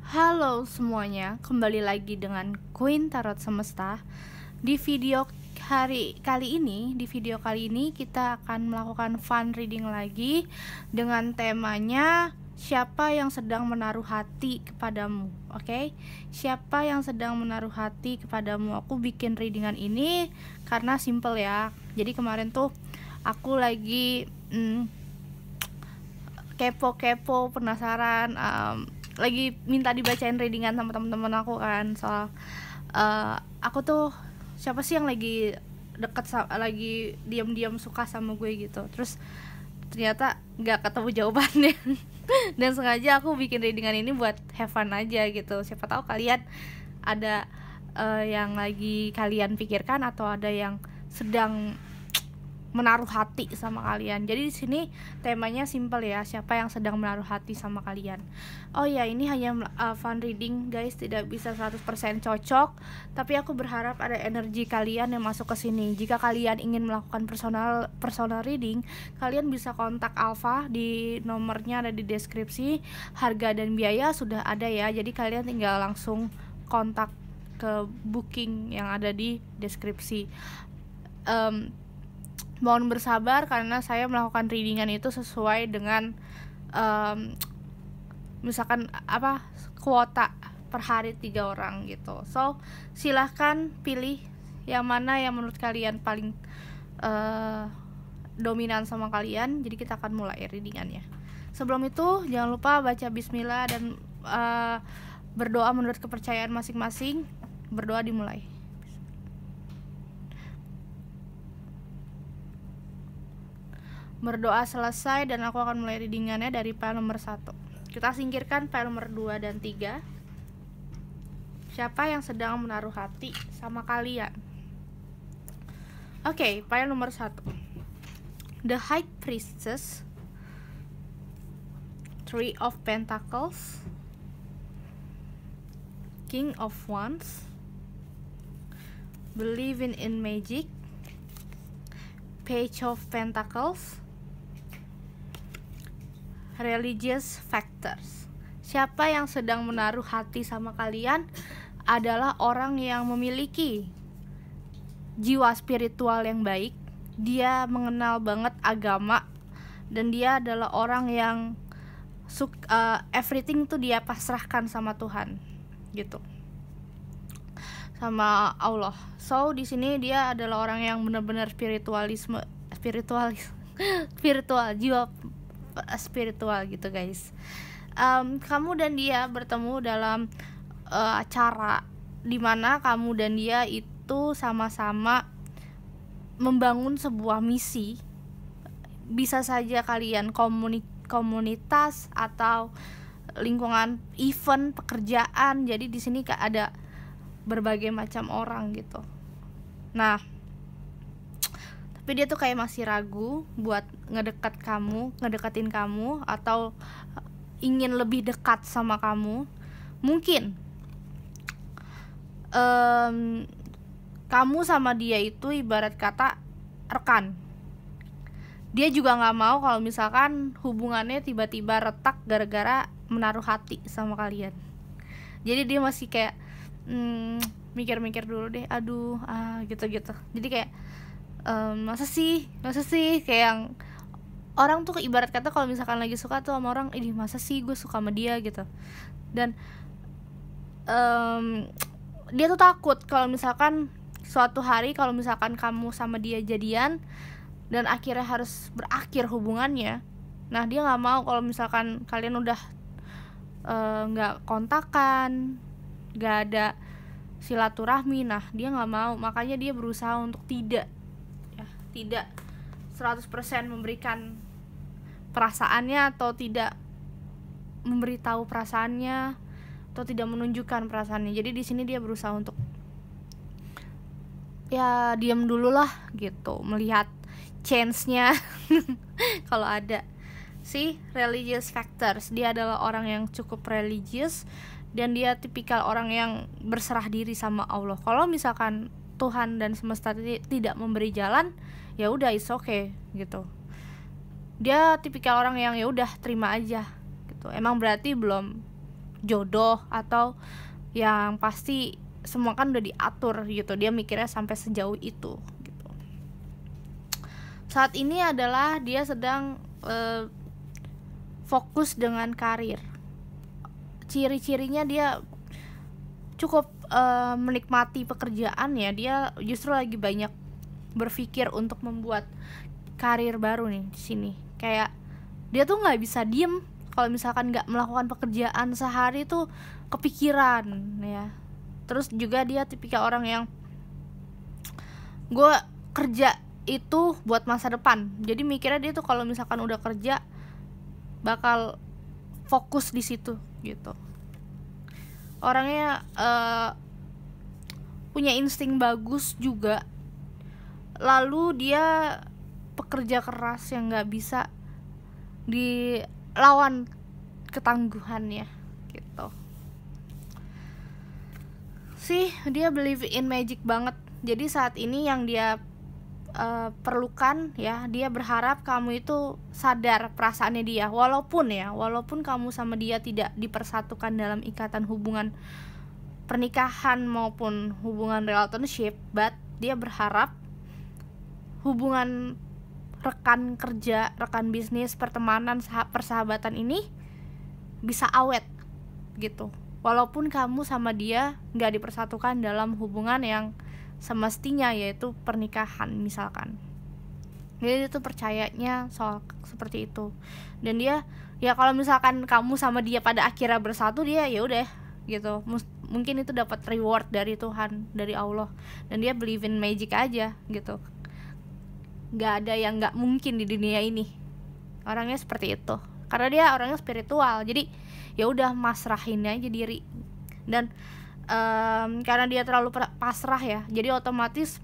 Halo semuanya, kembali lagi dengan Queen Tarot Semesta. Di video kali ini kita akan melakukan fun reading lagi dengan temanya siapa yang sedang menaruh hati kepadamu. Oke? Siapa yang sedang menaruh hati kepadamu. Aku bikin readingan ini karena simple ya. Jadi kemarin tuh aku lagi kepo-kepo, penasaran, lagi minta dibacain readingan sama teman-teman aku kan, soal aku tuh siapa sih yang lagi lagi diam-diam suka sama gue gitu. Terus ternyata nggak ketemu jawabannya. Dan sengaja aku bikin readingan ini buat have fun aja gitu. Siapa tahu kalian ada yang lagi kalian pikirkan atau ada yang sedang menaruh hati sama kalian. Jadi di sini temanya simple ya, siapa yang sedang menaruh hati sama kalian. Oh ya, ini hanya fun reading guys, tidak bisa 100% cocok, tapi aku berharap ada energi kalian yang masuk ke sini. Jika kalian ingin melakukan personal reading, kalian bisa kontak Alpha di nomornya ada di deskripsi. Harga dan biaya sudah ada ya. Jadi kalian tinggal langsung kontak ke booking yang ada di deskripsi. Mohon bersabar karena saya melakukan readingan itu sesuai dengan misalkan kuota per hari 3 orang gitu. So silahkan pilih yang mana yang menurut kalian paling dominan sama kalian. Jadi kita akan mulai readingannya. Sebelum itu jangan lupa baca bismillah dan berdoa menurut kepercayaan masing-masing. Berdoa dimulai. Berdoa selesai dan aku akan mulai readingannya dari file nomor 1. Kita singkirkan file nomor 2 dan 3. Siapa yang sedang menaruh hati sama kalian? Oke, file nomor 1. The High Priestess, Three of Pentacles, King of Wands, Believing in Magic, Page of Pentacles, Religious Factors. Siapa yang sedang menaruh hati sama kalian adalah orang yang memiliki jiwa spiritual yang baik. Dia mengenal banget agama dan dia adalah orang yang everything tuh dia pasrahkan sama Tuhan gitu, sama Allah. So di sini dia adalah orang yang benar-benar spiritual, jiwa spiritual gitu guys. Kamu dan dia bertemu dalam acara dimana kamu dan dia itu sama-sama membangun sebuah misi. Bisa saja kalian komunitas atau lingkungan event pekerjaan. Jadi di sini ada berbagai macam orang gitu. Nah, tapi dia tuh kayak masih ragu buat ngedeketin kamu atau ingin lebih dekat sama kamu. Mungkin kamu sama dia itu ibarat kata rekan. Dia juga nggak mau kalau misalkan hubungannya tiba-tiba retak gara-gara menaruh hati sama kalian. Jadi dia masih kayak mikir-mikir dulu deh, gitu-gitu. Jadi kayak masa sih kayak yang orang tuh ibarat kata kalau misalkan lagi suka tuh sama orang, ini masa sih gue suka sama dia gitu. Dan dia tuh takut kalau misalkan suatu hari kalau misalkan kamu sama dia jadian dan akhirnya harus berakhir hubungannya. Nah dia nggak mau kalau misalkan kalian udah nggak kontakan, nggak ada silaturahmi. Nah dia nggak mau, makanya dia berusaha untuk tidak 100% memberikan perasaannya atau tidak memberitahu perasaannya atau tidak menunjukkan perasaannya. Jadi di sini dia berusaha untuk ya diam dulu lah gitu, melihat chance-nya kalau ada. Religious Factors, dia adalah orang yang cukup religious dan dia tipikal orang yang berserah diri sama Allah. Kalau misalkan Tuhan dan semesta tidak memberi jalan, ya udah it's okay gitu. Dia tipikal orang yang ya udah terima aja gitu. Emang berarti belum jodoh atau yang pasti semua kan udah diatur gitu. Dia mikirnya sampai sejauh itu gitu. Saat ini adalah dia sedang fokus dengan karir. Ciri-cirinya dia cukup menikmati pekerjaan ya. Dia justru lagi banyak berpikir untuk membuat karir baru nih di sini. Kayak dia tuh nggak bisa diem kalau misalkan nggak melakukan pekerjaan sehari tuh kepikiran ya. Terus juga dia tipikal orang yang gue kerja itu buat masa depan. Jadi mikirnya dia tuh kalau misalkan udah kerja bakal fokus di situ gitu. Orangnya punya insting bagus juga. Lalu dia pekerja keras yang nggak bisa dilawan ketangguhannya gitu. Sih dia believe in magic banget. Jadi saat ini yang dia perlukan ya, dia berharap kamu itu sadar perasaannya dia, walaupun kamu sama dia tidak dipersatukan dalam ikatan hubungan pernikahan maupun hubungan relationship, but dia berharap hubungan rekan kerja, rekan bisnis, pertemanan, persahabatan ini bisa awet gitu. Walaupun kamu sama dia nggak dipersatukan dalam hubungan yang semestinya, yaitu pernikahan misalkan. Jadi dia tuh percayanya soal seperti itu. Dan dia ya kalau misalkan kamu sama dia pada akhirnya bersatu, dia ya udah gitu. Mungkin itu dapat reward dari Tuhan, dari Allah. Dan dia believe in magic aja gitu. Gak ada yang gak mungkin di dunia ini. Orangnya seperti itu. Karena dia orangnya spiritual. Jadi ya udah masrahin aja diri. Dan karena dia terlalu pasrah ya, jadi otomatis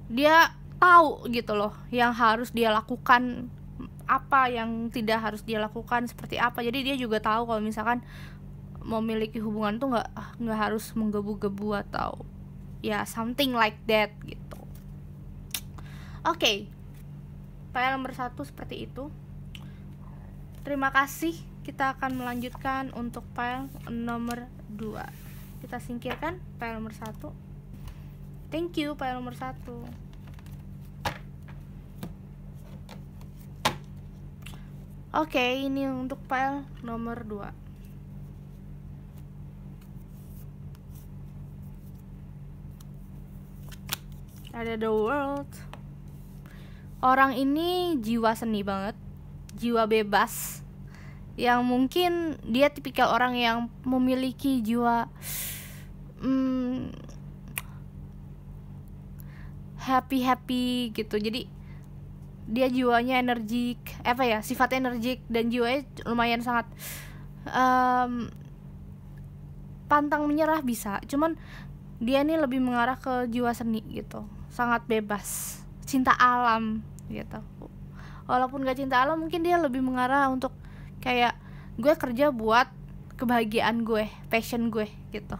dia tahu gitu loh yang harus dia lakukan, apa yang tidak harus dia lakukan, seperti apa. Jadi dia juga tahu kalau misalkan memiliki hubungan tuh nggak harus menggebu-gebu atau ya something like that gitu. Oke. File nomor 1 seperti itu. Terima kasih. Kita akan melanjutkan untuk file nomor 2. Kita singkirkan file nomor 1. Thank you file nomor 1. Oke, ini untuk file nomor 2. Ada the world. Orang ini jiwa seni banget, jiwa bebas, yang mungkin dia tipikal orang yang memiliki jiwa happy gitu. Jadi dia jiwanya energik, sifatnya energik, dan jiwanya lumayan sangat pantang menyerah bisa. Cuman dia ini lebih mengarah ke jiwa seni gitu, sangat bebas, cinta alam gitu. Walaupun gak cinta alam, mungkin dia lebih mengarah untuk kayak gue kerja buat kebahagiaan gue, passion gue gitu.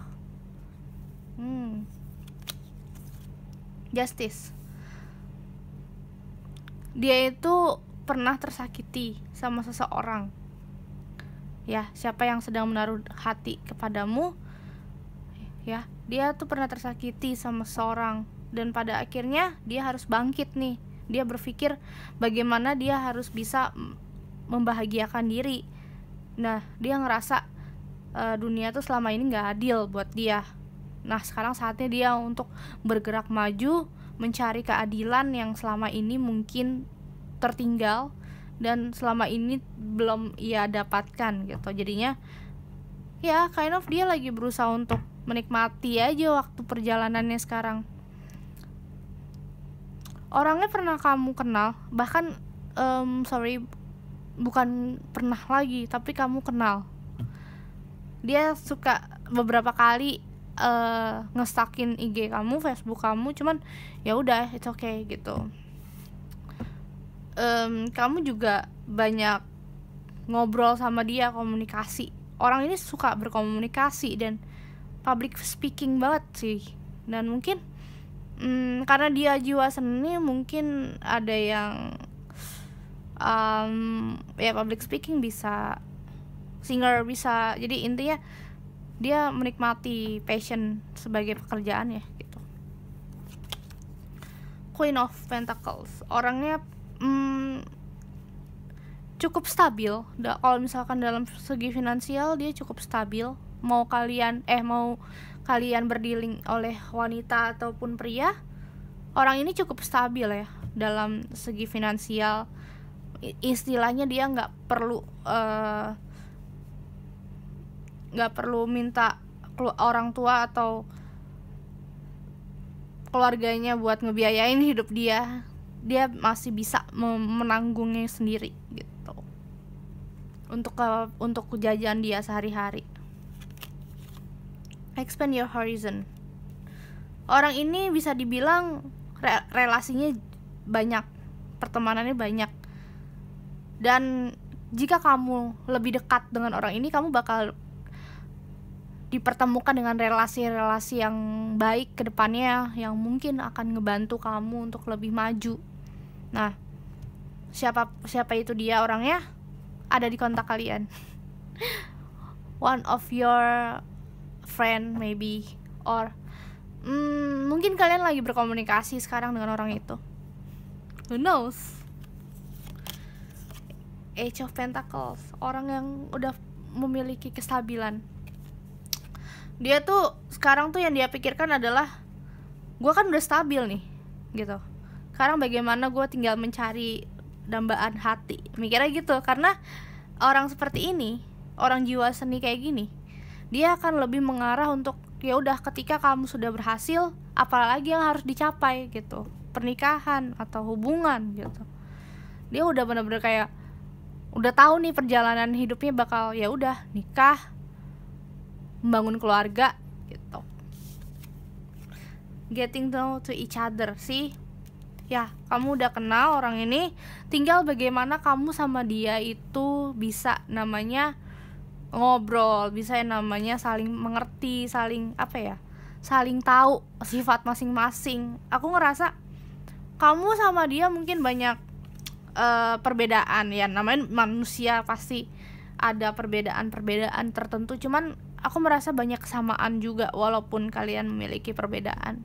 Justice. Dia itu pernah tersakiti sama seseorang. Ya, siapa yang sedang menaruh hati kepadamu, ya, dia tuh pernah tersakiti sama seseorang, dan pada akhirnya dia harus bangkit nih. Dia berpikir bagaimana dia harus bisa membahagiakan diri. Nah, dia ngerasa dunia tuh selama ini gak adil buat dia. Nah, sekarang saatnya dia untuk bergerak maju, mencari keadilan yang selama ini mungkin tertinggal dan selama ini belum ia dapatkan gitu. Jadinya ya kind of dia lagi berusaha untuk menikmati aja waktu perjalanannya sekarang. Orangnya pernah kamu kenal, bahkan bukan pernah lagi, tapi kamu kenal. Dia suka beberapa kali nge-stalkin IG kamu, Facebook kamu, cuman ya udah, it's okay gitu. Kamu juga banyak ngobrol sama dia, komunikasi. Orang ini suka berkomunikasi dan public speaking banget sih. Dan mungkin karena dia jiwa seni, mungkin ada yang ya public speaking bisa singer bisa, jadi intinya dia menikmati passion sebagai pekerjaan ya gitu. Queen of Pentacles, orangnya cukup stabil. Kalau misalkan dalam segi finansial dia cukup stabil. Mau kalian berdealing oleh wanita ataupun pria, orang ini cukup stabil ya dalam segi finansial. Istilahnya dia nggak perlu minta orang tua atau keluarganya buat ngebiayain hidup dia masih bisa menanggungnya sendiri gitu untuk jajan dia sehari-hari. Expand your horizon, orang ini bisa dibilang relasinya banyak, pertemanannya banyak, dan jika kamu lebih dekat dengan orang ini, kamu bakal dipertemukan dengan relasi-relasi yang baik ke depannya, yang mungkin akan ngebantu kamu untuk lebih maju. Nah, siapa itu dia orangnya? Ada di kontak kalian. One of your friend maybe, or mungkin kalian lagi berkomunikasi sekarang dengan orang itu. Who knows? Age of Pentacles, orang yang udah memiliki kestabilan. Dia tuh sekarang tuh yang dia pikirkan adalah, gue kan udah stabil nih gitu, sekarang bagaimana gue tinggal mencari dambaan hati, mikirnya gitu. Karena orang seperti ini, orang jiwa seni kayak gini, dia akan lebih mengarah untuk ya udah, ketika kamu sudah berhasil, apalagi yang harus dicapai gitu, pernikahan atau hubungan gitu. Dia udah bener-bener kayak udah tahu nih perjalanan hidupnya bakal ya udah nikah, membangun keluarga gitu. Getting to know to each other sih. Ya, kamu udah kenal orang ini, tinggal bagaimana kamu sama dia itu bisa namanya ngobrol, bisa namanya saling mengerti, saling saling tahu sifat masing-masing. Aku ngerasa kamu sama dia mungkin banyak perbedaan ya, namanya manusia pasti ada perbedaan tertentu, cuman aku merasa banyak kesamaan juga walaupun kalian memiliki perbedaan.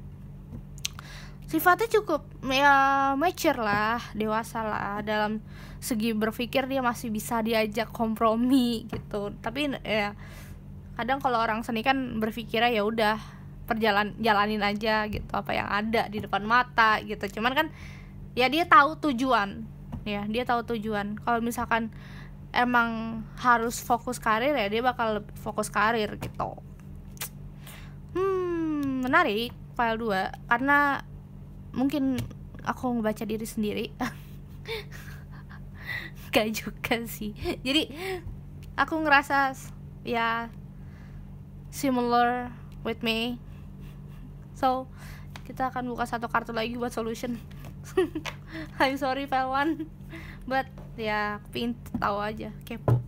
Sifatnya cukup ya mature lah, dewasa lah, dalam segi berpikir dia masih bisa diajak kompromi gitu. Tapi ya kadang kalau orang seni kan berpikirnya ya udah jalanin aja gitu apa yang ada di depan mata gitu. Cuman kan ya dia tahu tujuan. Kalau misalkan emang harus fokus karir, ya dia bakal fokus karir gitu. Menarik file 2, karena mungkin aku ngebaca diri sendiri. Gak juga sih, jadi aku ngerasa ya similar with me. So kita akan buka satu kartu lagi buat solution. I'm sorry file 1, but ya pengen tahu aja, kepo.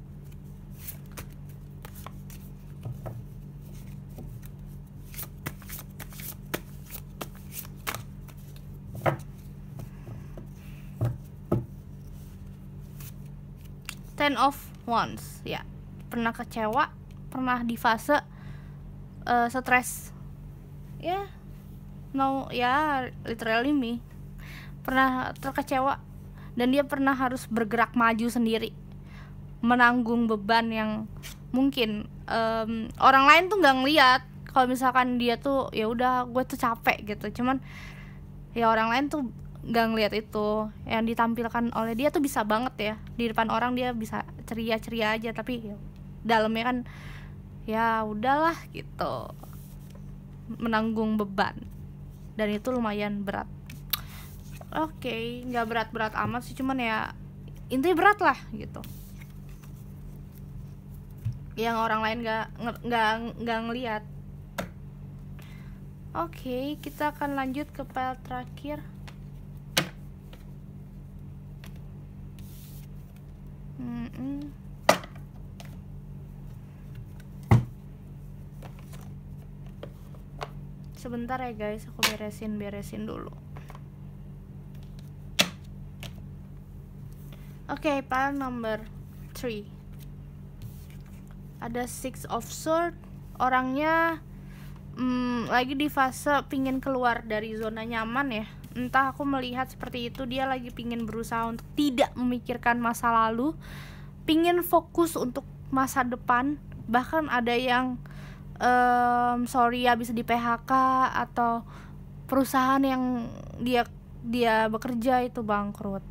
Ten of Wands, ya pernah kecewa, pernah di fase stres, ya literally me, pernah terkecewa, dan dia pernah harus bergerak maju sendiri, menanggung beban yang mungkin orang lain tuh nggak ngeliat. Kalau misalkan dia tuh ya udah gue tuh capek gitu, cuman ya orang lain tuh nggak ngeliat itu yang ditampilkan oleh dia tuh bisa banget ya, di depan orang dia bisa ceria aja, tapi ya, dalamnya kan ya udahlah gitu, menanggung beban, dan itu lumayan berat. Oke, nggak berat amat sih, cuman ya intinya berat lah gitu, yang orang lain nggak ngelihat. Oke, kita akan lanjut ke file terakhir. Sebentar ya guys, aku beresin dulu. Oke, file number 3. Ada Six of Swords, orangnya lagi di fase pingin keluar dari zona nyaman ya. Entah, aku melihat seperti itu, dia lagi pingin berusaha untuk tidak memikirkan masa lalu, pingin fokus untuk masa depan. Bahkan ada yang sorry habis di PHK, atau perusahaan yang dia bekerja itu bangkrut.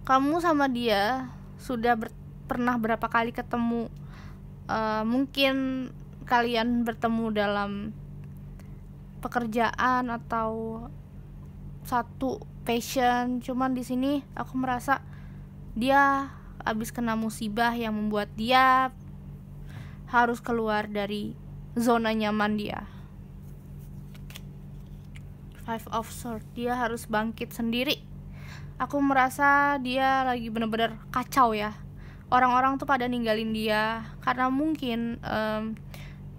Kamu sama dia sudah pernah berapa kali ketemu, mungkin kalian bertemu dalam pekerjaan atau satu passion, cuman di sini aku merasa dia habis kena musibah yang membuat dia harus keluar dari zona nyaman dia. Five of Swords, dia harus bangkit sendiri. Aku merasa dia lagi bener-bener kacau ya. Orang-orang tuh pada ninggalin dia karena mungkin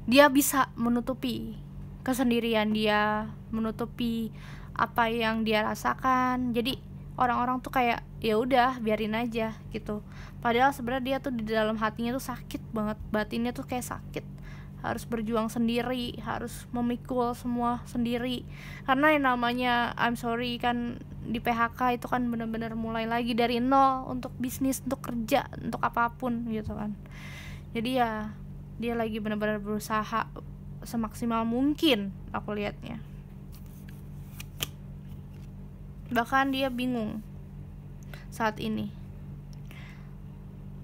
dia bisa menutupi kesendirian dia, menutupi apa yang dia rasakan. Jadi orang-orang tuh kayak ya udah biarin aja gitu. Padahal sebenarnya dia tuh di dalam hatinya tuh sakit banget, batinnya tuh kayak sakit. Harus berjuang sendiri, harus memikul semua sendiri. Karena yang namanya I'm sorry kan di PHK itu kan benar-benar mulai lagi dari nol untuk bisnis, untuk kerja, untuk apapun gitu kan. Jadi ya dia lagi benar-benar berusaha semaksimal mungkin aku lihatnya. Bahkan dia bingung saat ini.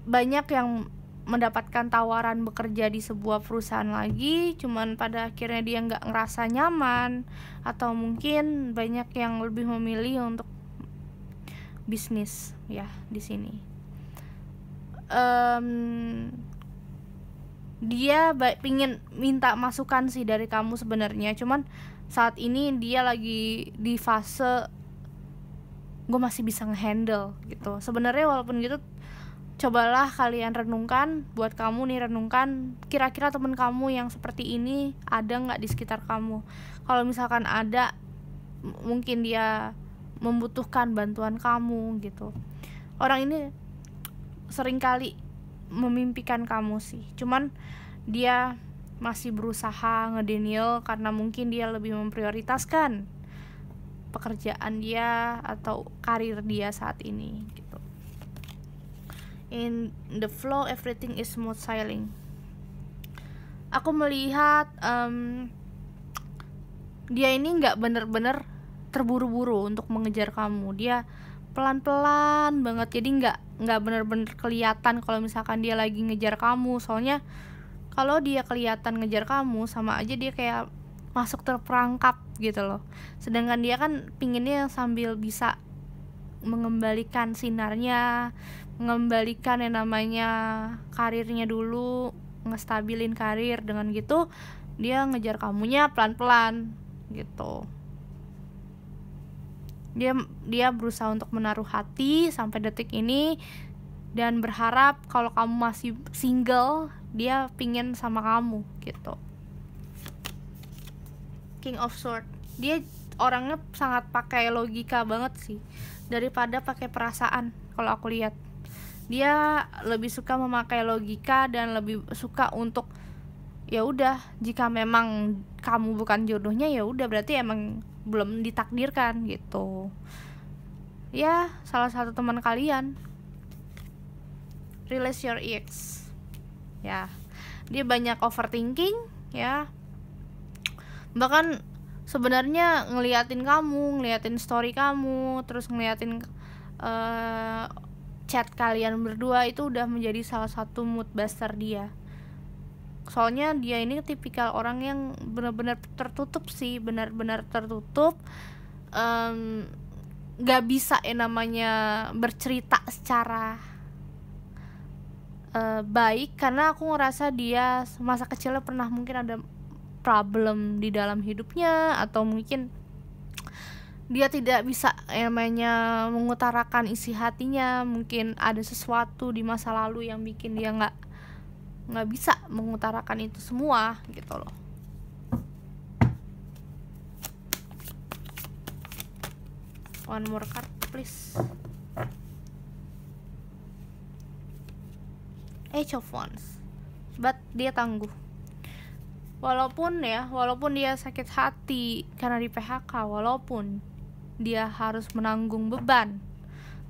Banyak yang mendapatkan tawaran bekerja di sebuah perusahaan lagi, cuman pada akhirnya dia nggak ngerasa nyaman, atau mungkin banyak yang lebih memilih untuk bisnis ya di sini. Dia pingin minta masukan sih dari kamu sebenarnya, cuman saat ini dia lagi di fase gue masih bisa ngehandle gitu. Sebenarnya walaupun gitu, cobalah kalian renungkan, buat kamu nih, renungkan kira-kira teman kamu yang seperti ini ada nggak di sekitar kamu. Kalau misalkan ada, mungkin dia membutuhkan bantuan kamu gitu. Orang ini seringkali memimpikan kamu sih, cuman dia masih berusaha ngedenial karena mungkin dia lebih memprioritaskan pekerjaan dia atau karir dia saat ini gitu. In the flow everything is smooth sailing. Aku melihat dia ini nggak bener-bener terburu-buru untuk mengejar kamu. Dia pelan-pelan banget, jadi nggak bener-bener kelihatan kalau misalkan dia lagi ngejar kamu. Soalnya kalau dia kelihatan ngejar kamu, sama aja dia kayak masuk terperangkap gitu loh. Sedangkan dia kan pinginnya sambil bisa mengembalikan sinarnya, mengembalikan yang namanya karirnya dulu, ngestabilin karir. Dengan gitu dia ngejar kamunya pelan-pelan gitu. Dia berusaha untuk menaruh hati sampai detik ini dan berharap kalau kamu masih single, dia pingin sama kamu gitu. King of Swords, dia orangnya sangat pakai logika banget sih daripada pakai perasaan. Kalau aku lihat, dia lebih suka memakai logika dan lebih suka untuk ya udah, jika memang kamu bukan jodohnya ya udah, berarti emang belum ditakdirkan gitu. Ya, salah satu teman kalian release your ex. Ya, dia banyak overthinking ya. Bahkan sebenarnya ngeliatin kamu, ngeliatin story kamu, terus ngeliatin chat kalian berdua itu udah menjadi salah satu mood booster dia. Soalnya dia ini tipikal orang yang benar-benar tertutup sih, benar-benar tertutup, gak bisa namanya bercerita secara baik, karena aku ngerasa dia masa kecilnya pernah mungkin ada problem di dalam hidupnya, atau mungkin dia tidak bisa namanya mengutarakan isi hatinya. Mungkin ada sesuatu di masa lalu yang bikin dia nggak bisa mengutarakan itu semua gitu loh. One more card please. Age of Wands, but dia tangguh. Walaupun dia sakit hati karena di PHK, walaupun dia harus menanggung beban,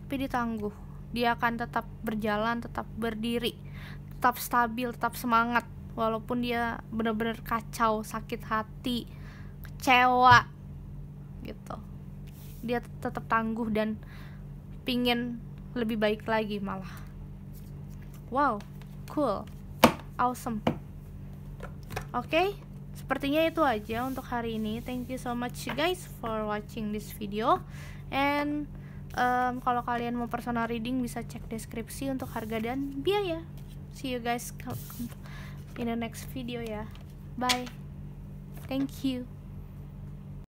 tapi dia tangguh. Dia akan tetap berjalan, tetap berdiri, tetap stabil, tetap semangat, walaupun dia benar-benar kacau, sakit hati, kecewa gitu. Dia tetap tangguh dan pingin lebih baik lagi malah. Wow, cool, awesome. Oke, sepertinya itu aja untuk hari ini. Thank you so much guys for watching this video. And kalau kalian mau personal reading bisa cek deskripsi untuk harga dan biaya. See you guys in the next video ya. Bye. Thank you.